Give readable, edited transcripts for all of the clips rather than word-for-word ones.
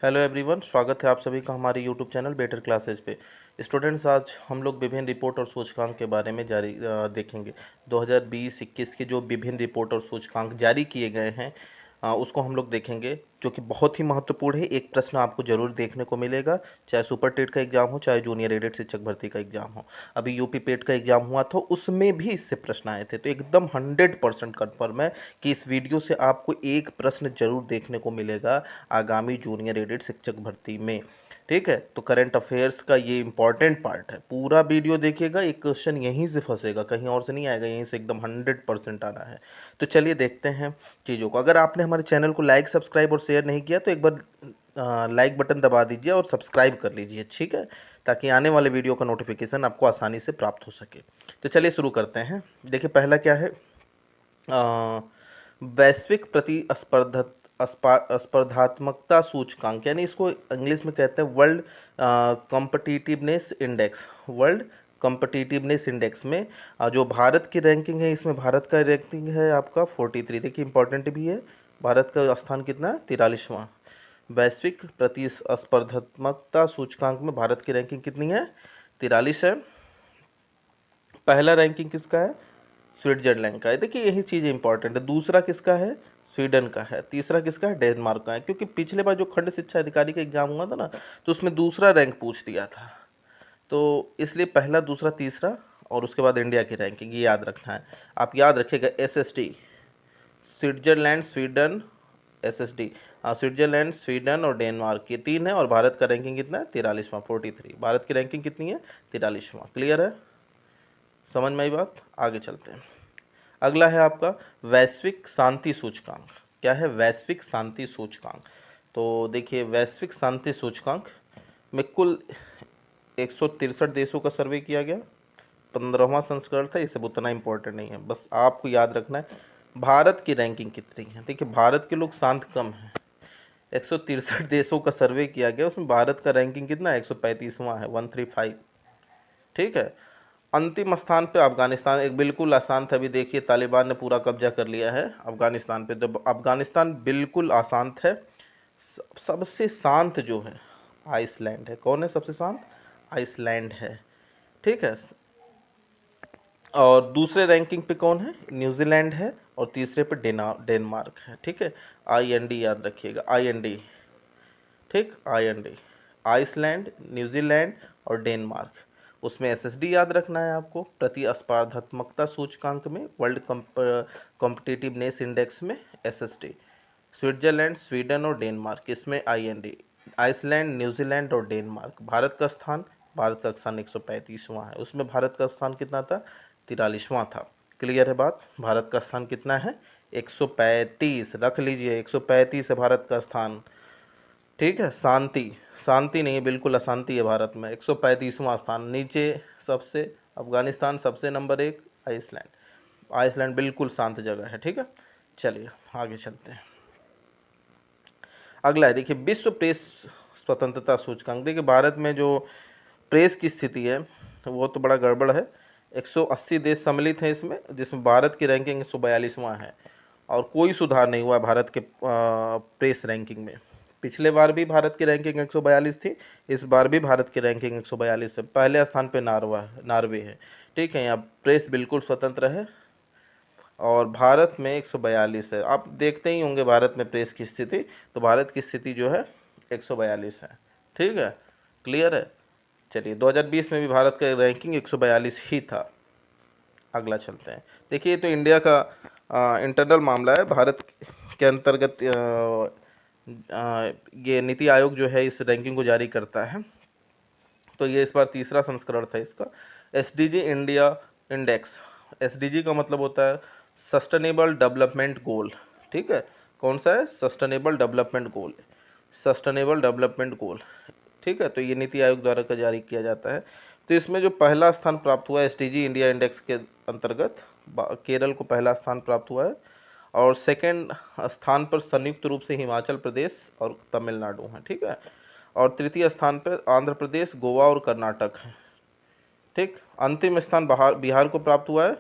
Hello everyone, स्वागत है आप सभी का हमारे यूट्यूब चैनल बेटर क्लासेज पे। स्टूडेंट्स, आज हम लोग विभिन्न रिपोर्ट और सूचकांक के बारे में देखेंगे। 2020-21 के जो विभिन्न रिपोर्ट और सूचकांक जारी किए गए हैं उसको हम लोग देखेंगे, जो कि बहुत ही महत्वपूर्ण है। एक प्रश्न आपको जरूर देखने को मिलेगा, चाहे सुपर टेट का एग्जाम हो, चाहे जूनियर एडेड शिक्षक भर्ती का एग्जाम हो। अभी यूपी पेट का एग्जाम हुआ था, उसमें भी इससे प्रश्न आए थे। तो एकदम 100% कन्फर्म है कि इस वीडियो से आपको एक प्रश्न जरूर देखने को मिलेगा आगामी जूनियर एडेड शिक्षक भर्ती में। ठीक है, तो करंट अफेयर्स का ये इंपॉर्टेंट पार्ट है। पूरा वीडियो देखिएगा, एक क्वेश्चन यहीं से फंसेगा, कहीं और से नहीं आएगा, यहीं से एकदम 100% आना है। तो चलिए देखते हैं चीज़ों को। अगर आपने हमारे चैनल को लाइक, सब्सक्राइब और शेयर नहीं किया तो एक बार लाइक बटन दबा दीजिए और सब्सक्राइब कर लीजिए, ठीक है, ताकि आने वाले वीडियो का नोटिफिकेशन आपको आसानी से प्राप्त हो सके। तो चलिए शुरू करते हैं। देखिए, पहला क्या है, वैश्विक स्पर्धात्मकता सूचकांक, यानी इसको इंग्लिश में कहते हैं world competitiveness index. World competitiveness index में जो भारत की रैंकिंग है, इसमें भारत का रैंकिंग है आपका 43। देखिए इंपॉर्टेंट भी है, भारत का स्थान कितना है, 43वां। वैश्विक प्रतिस्पर्धात्मकता सूचकांक में भारत की रैंकिंग कितनी है, 43 है। पहला रैंकिंग किसका है, स्विट्जरलैंड का है। देखिए यही चीज़ इंपॉर्टेंट है। दूसरा किसका है, स्वीडन का है। तीसरा किसका है, डेनमार्क का है। क्योंकि पिछले बार जो खंड शिक्षा अधिकारी का एग्जाम हुआ था ना, तो उसमें दूसरा रैंक पूछ दिया था, तो इसलिए पहला, दूसरा, तीसरा और उसके बाद इंडिया की रैंकिंग, ये याद रखना है। आप याद रखिएगा, SSD, स्विट्जरलैंड, स्वीडन, SSD, हाँ, स्विट्जरलैंड, स्वीडन और डेनमार्क, ये तीन है। और भारत का रैंकिंग कितना है, 43वां, 43। भारत की रैंकिंग कितनी है, 43वां। क्लियर है, समझ में आई बात। आगे चलते हैं। अगला है आपका वैश्विक शांति सूचकांक। क्या है, वैश्विक शांति सूचकांक। तो देखिए, वैश्विक शांति सूचकांक में कुल 163 देशों का सर्वे किया गया। 15वां संस्करण था, ये सब उतना इंपॉर्टेंट नहीं है, बस आपको याद रखना है भारत की रैंकिंग कितनी है। देखिए, भारत के लोग शांत कम हैं। 163 देशों का सर्वे किया गया, उसमें भारत का रैंकिंग कितना है, 135वां है, 135। ठीक है। अंतिम स्थान पे अफगानिस्तान, एक बिल्कुल आसान था। अभी देखिए, तालिबान ने पूरा कब्जा कर लिया है अफगानिस्तान पे, तो अफगानिस्तान बिल्कुल आशांत है। सबसे शांत जो है आइसलैंड है। कौन है सबसे शांत, आइसलैंड है। ठीक है। और दूसरे रैंकिंग पे कौन है, न्यूजीलैंड है। और तीसरे पे डेनमार्क है। ठीक है, IND याद रखिएगा, IND। ठीक, IND, आइसलैंड, न्यूजीलैंड और डेनमार्क। उसमें SSD याद रखना है आपको, प्रतिस्पर्धात्मकता सूचकांक में, वर्ल्ड कॉम्पिटिटिवनेस इंडेक्स में SSD। स्विट्जरलैंड, स्वीडन और डेनमार्क, इसमें IND। आइसलैंड, न्यूजीलैंड और डेनमार्क। भारत का स्थान 135वां है। उसमें भारत का स्थान कितना था, 43वां था। क्लियर है बात। भारत का स्थान कितना है, 135, रख लीजिए, 135 है भारत का स्थान। ठीक है, शांति, शांति नहीं है, बिल्कुल अशांति है भारत में। 135वां स्थान। नीचे सबसे अफगानिस्तान, सबसे नंबर 1 आइसलैंड। आइसलैंड बिल्कुल शांत जगह है। ठीक है, चलिए आगे चलते हैं। अगला है, देखिए, विश्व प्रेस स्वतंत्रता सूचकांक। देखिए, भारत में जो प्रेस की स्थिति है वो तो बड़ा गड़बड़ है। 180 देश सम्मिलित हैं इसमें, जिसमें भारत की रैंकिंग 142वां है। और कोई सुधार नहीं हुआ भारत के प्रेस रैंकिंग में। पिछले बार भी भारत की रैंकिंग 142 थी, इस बार भी भारत की रैंकिंग 142 है। पहले स्थान पे नार्वे है। ठीक है, यहाँ प्रेस बिल्कुल स्वतंत्र है और भारत में 142 है। आप देखते ही होंगे भारत में प्रेस की स्थिति, तो भारत की स्थिति जो है 142 है। ठीक है, क्लियर है। चलिए, 2020 में भी भारत का रैंकिंग 142 ही था। अगला चलते हैं। देखिए, तो इंडिया का इंटरनल मामला है। भारत के अंतर्गत ये नीति आयोग जो है इस रैंकिंग को जारी करता है। तो ये इस बार तीसरा संस्करण था इसका। SDG India index. SDG का मतलब होता है सस्टेनेबल डेवलपमेंट गोल। ठीक है, कौन सा है, sustainable development goal, sustainable development goal. ठीक है, तो ये नीति आयोग द्वारा का जारी किया जाता है। तो इसमें जो पहला स्थान प्राप्त हुआ है SDG इंडिया इंडेक्स के अंतर्गत, केरल को पहला स्थान प्राप्त हुआ है। और सेकंड स्थान पर संयुक्त रूप से हिमाचल प्रदेश और तमिलनाडु हैं। ठीक है, और तृतीय स्थान पर आंध्र प्रदेश, गोवा और कर्नाटक है। ठीक, अंतिम स्थान बिहार को प्राप्त हुआ है।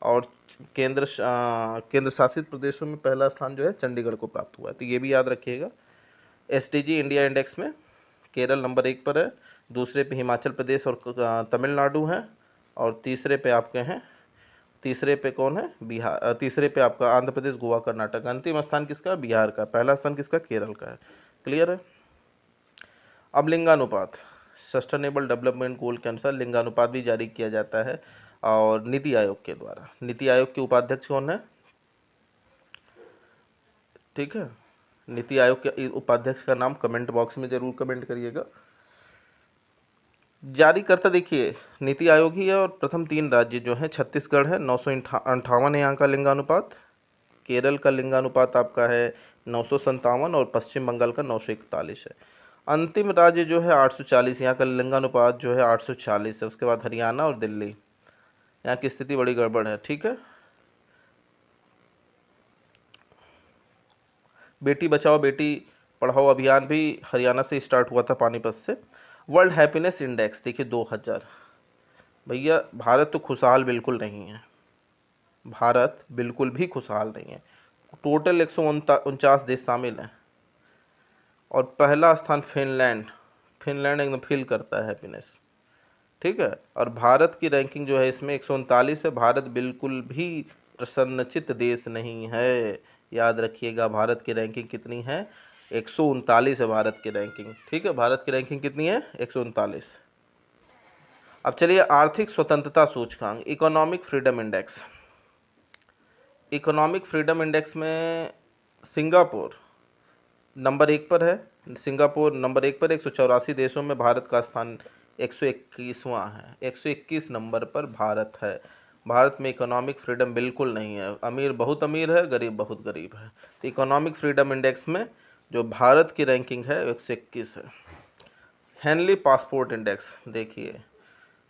और केंद्र शासित प्रदेशों में पहला स्थान जो है चंडीगढ़ को प्राप्त हुआ है। तो ये भी याद रखिएगा। SDG इंडिया इंडेक्स में केरल नंबर 1 पर है, दूसरे पे हिमाचल प्रदेश और तमिलनाडु हैं, और तीसरे पे आपके हैं, तीसरे पे कौन है, बिहार, तीसरे पे आपका आंध्र प्रदेश, गोवा, कर्नाटक। अंतिम स्थान किसका, बिहार का। पहला स्थान किसका, केरल का है। क्लियर है। अब लिंगानुपात, सस्टेनेबल डेवलपमेंट गोल के अनुसार लिंगानुपात भी जारी किया जाता है और नीति आयोग के द्वारा। नीति आयोग के उपाध्यक्ष कौन है, ठीक है। नीति आयोग के उपाध्यक्ष का नाम कमेंट बॉक्स में जरूर कमेंट करिएगा। जारीकर्ता देखिए नीति आयोग ही है, और प्रथम 3 राज्य जो हैं, छत्तीसगढ़ है 958 है यहाँ का लिंगानुपात, केरल का लिंगानुपात आपका है 957, और पश्चिम बंगाल का 941 है। अंतिम राज्य जो है 840, यहाँ का लिंगानुपात जो है 840 है। उसके बाद हरियाणा और दिल्ली, यहाँ की स्थिति बड़ी गड़बड़ है, ठीक है। बेटी बचाओ बेटी पढ़ाओ अभियान भी हरियाणा से स्टार्ट हुआ था, पानीपत से। वर्ल्ड हैप्पीनेस इंडेक्स देखिए 2000, भैया भारत तो खुशहाल बिल्कुल नहीं है, भारत बिल्कुल भी खुशहाल नहीं है। टोटल 149 देश शामिल हैं, और पहला स्थान फिनलैंड, फिनलैंड एकदम फील करता है हैप्पीनेस, ठीक है। और भारत की रैंकिंग जो है इसमें 139 है। भारत बिल्कुल भी प्रसन्नचित्त देश नहीं है, याद रखिएगा। भारत की रैंकिंग कितनी है, 139 है भारत की रैंकिंग, ठीक है। भारत की रैंकिंग कितनी है, 139। अब चलिए आर्थिक स्वतंत्रता सूचकांक, economic freedom index. Economic freedom index में सिंगापुर नंबर 1 पर है। सिंगापुर नंबर 1 पर, 184 देशों में भारत का स्थान 121वां है। 121 नंबर पर भारत है। भारत में इकोनॉमिक फ्रीडम बिल्कुल नहीं है, अमीर बहुत अमीर है, गरीब बहुत गरीब है। तो इकोनॉमिक फ्रीडम इंडेक्स में जो भारत की रैंकिंग है 121 है। हेनली पासपोर्ट इंडेक्स देखिए,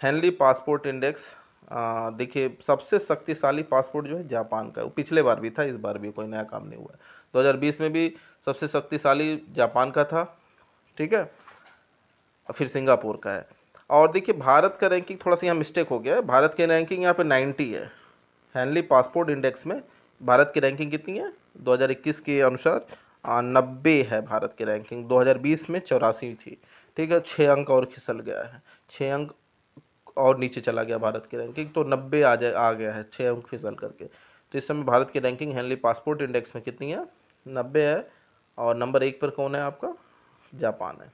हेनली पासपोर्ट इंडेक्स देखिए सबसे शक्तिशाली पासपोर्ट जो है जापान का है। वो पिछले बार भी था, इस बार भी कोई नया काम नहीं हुआ है। 2020 में भी सबसे शक्तिशाली जापान का था, ठीक है। फिर सिंगापुर का है। और देखिए भारत का रैंकिंग थोड़ा सा यहाँ मिस्टेक हो गया है, भारत की रैंकिंग यहाँ पे 90 है। हेनली पासपोर्ट इंडेक्स में भारत की रैंकिंग कितनी है, 2021 के अनुसार 90 है भारत की रैंकिंग। 2020 में 84 थी, ठीक है। 6 अंक और खिसल गया है, 6 अंक और नीचे चला गया भारत की रैंकिंग, तो 90 आ गया है 6 अंक फिसल करके। तो इस समय भारत की रैंकिंग हेनली पासपोर्ट इंडेक्स में कितनी है, 90 है। और नंबर 1 पर कौन है आपका, जापान है।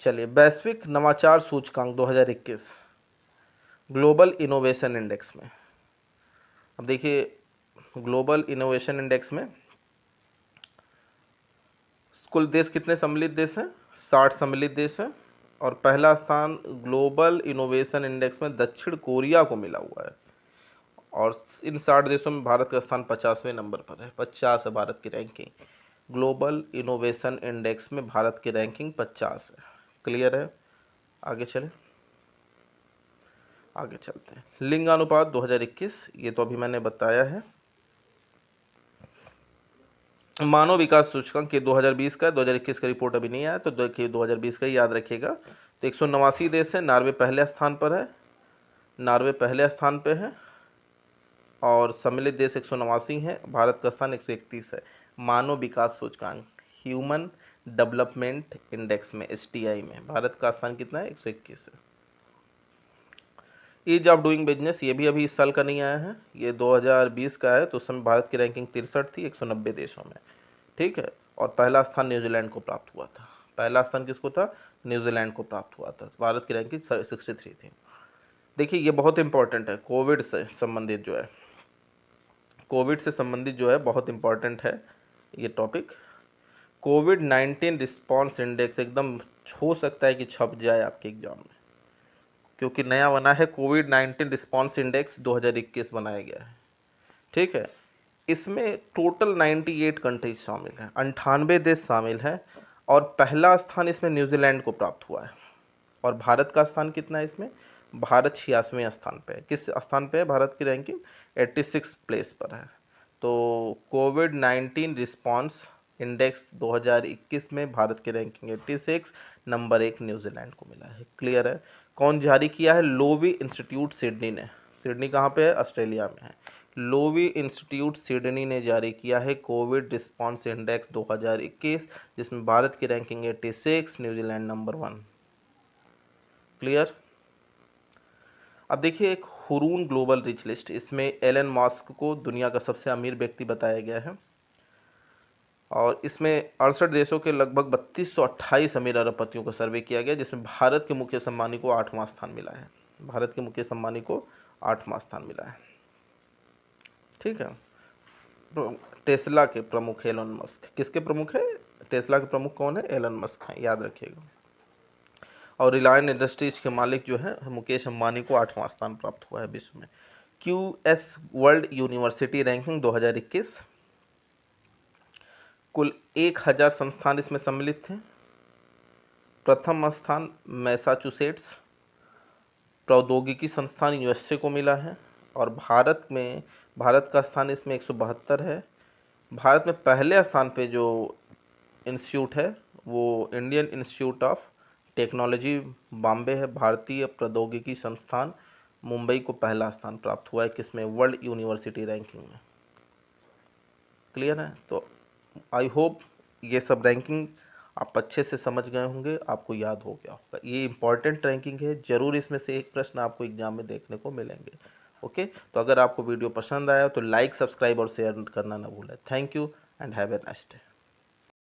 चलिए वैश्विक नवाचार सूचकांक 2021 ग्लोबल इनोवेशन इंडेक्स में। अब देखिए ग्लोबल इनोवेशन इंडेक्स में कुल देश कितने सम्मिलित देश हैं, 60 सम्मिलित देश हैं। और पहला स्थान ग्लोबल इनोवेशन इंडेक्स में दक्षिण कोरिया को मिला हुआ है। और इन 60 देशों में भारत का स्थान 50वें नंबर पर है, 50 है भारत की रैंकिंग। ग्लोबल इनोवेशन इंडेक्स में भारत की रैंकिंग 50 है। क्लियर है। आगे चले, आगे चलते हैं। लिंगानुपात 2021, ये तो अभी मैंने बताया है। मानव विकास सूचकांक ये 2020 का है, 2021 का रिपोर्ट अभी नहीं आया, तो देखिए 2020 का ही याद रखिएगा। तो 189 देश है, नॉर्वे पहले स्थान पर है, नॉर्वे पहले स्थान पे है। और सम्मिलित देश 189 है, भारत का स्थान 131 है। मानव विकास सूचकांक ह्यूमन डेवलपमेंट इंडेक्स में, SDI में भारत का स्थान कितना है, 121 है। ईज ऑफ डूइंग बिजनेस ये भी अभी इस साल का नहीं आया है, ये 2020 का है। तो उस समय भारत की रैंकिंग 63 थी 190 देशों में, ठीक है। और पहला स्थान न्यूजीलैंड को प्राप्त हुआ था। पहला स्थान किसको था, न्यूजीलैंड को प्राप्त हुआ था। भारत की रैंकिंग 63 थी। देखिए ये बहुत इंपॉर्टेंट है, कोविड से संबंधित जो है, कोविड से संबंधित जो है बहुत इंपॉर्टेंट है ये टॉपिक। कोविड-19 रिस्पॉन्स इंडेक्स एकदम हो सकता है कि छप जाए आपके एग्जाम में, क्योंकि नया बना है। कोविड-19 रिस्पॉन्स इंडेक्स 2021 बनाया गया है, ठीक है। इसमें टोटल 98 कंट्रीज शामिल हैं, 98 देश शामिल हैं। और पहला स्थान इसमें न्यूजीलैंड को प्राप्त हुआ है। और भारत का स्थान कितना है इसमें, भारत 86वें स्थान पे है। किस स्थान पे है भारत की रैंकिंग, 86 प्लेस पर है। तो कोविड-19 रिस्पॉन्स इंडेक्स 2021 में भारत की रैंकिंग 86, नंबर 1 न्यूजीलैंड को मिला है। क्लियर है। कौन जारी किया है, लोवी इंस्टीट्यूट सिडनी ने। सिडनी कहाँ पे है, ऑस्ट्रेलिया में है। लोवी इंस्टीट्यूट सिडनी ने जारी किया है कोविड रिस्पांस इंडेक्स 2021, जिसमें भारत की रैंकिंग 86, न्यूजीलैंड नंबर 1। क्लियर। अब देखिए एक हुरून ग्लोबल रिच लिस्ट, इसमें एलन मस्क को दुनिया का सबसे अमीर व्यक्ति बताया गया है और इसमें 68 देशों के लगभग 3228 अमीर अरबपतियों का सर्वे किया गया, जिसमें भारत के मुकेश अंबानी को 8वां स्थान मिला है। भारत के मुकेश अंबानी को 8वां स्थान मिला है। ठीक है। टेस्ला के प्रमुख एलन मस्क, किसके प्रमुख है? टेस्ला के प्रमुख कौन है? एलन मस्क हैं, याद रखिएगा। और रिलायंस इंडस्ट्रीज के मालिक जो है मुकेश अंबानी को 8वां स्थान प्राप्त हुआ है विश्व में। QS वर्ल्ड यूनिवर्सिटी रैंकिंग 2021, कुल 1000 संस्थान इसमें सम्मिलित थे। प्रथम स्थान मैसाचुसेट्स प्रौद्योगिकी संस्थान USA को मिला है और भारत का स्थान इसमें 172 है। भारत में पहले स्थान पे जो इंस्टीट्यूट है वो Indian institute of technology Bombay है। भारतीय प्रौद्योगिकी संस्थान मुंबई को पहला स्थान प्राप्त हुआ है किसमें? वर्ल्ड यूनिवर्सिटी रैंकिंग में। क्लियर है? तो आई होप ये सब रैंकिंग आप अच्छे से समझ गए होंगे, आपको याद हो गया होगा। ये इंपॉर्टेंट रैंकिंग है, ज़रूर इसमें से एक प्रश्न आपको एग्जाम में देखने को मिलेंगे। ओके, तो अगर आपको वीडियो पसंद आया तो लाइक, सब्सक्राइब और शेयर करना ना भूलें। Thank you and have a nice day.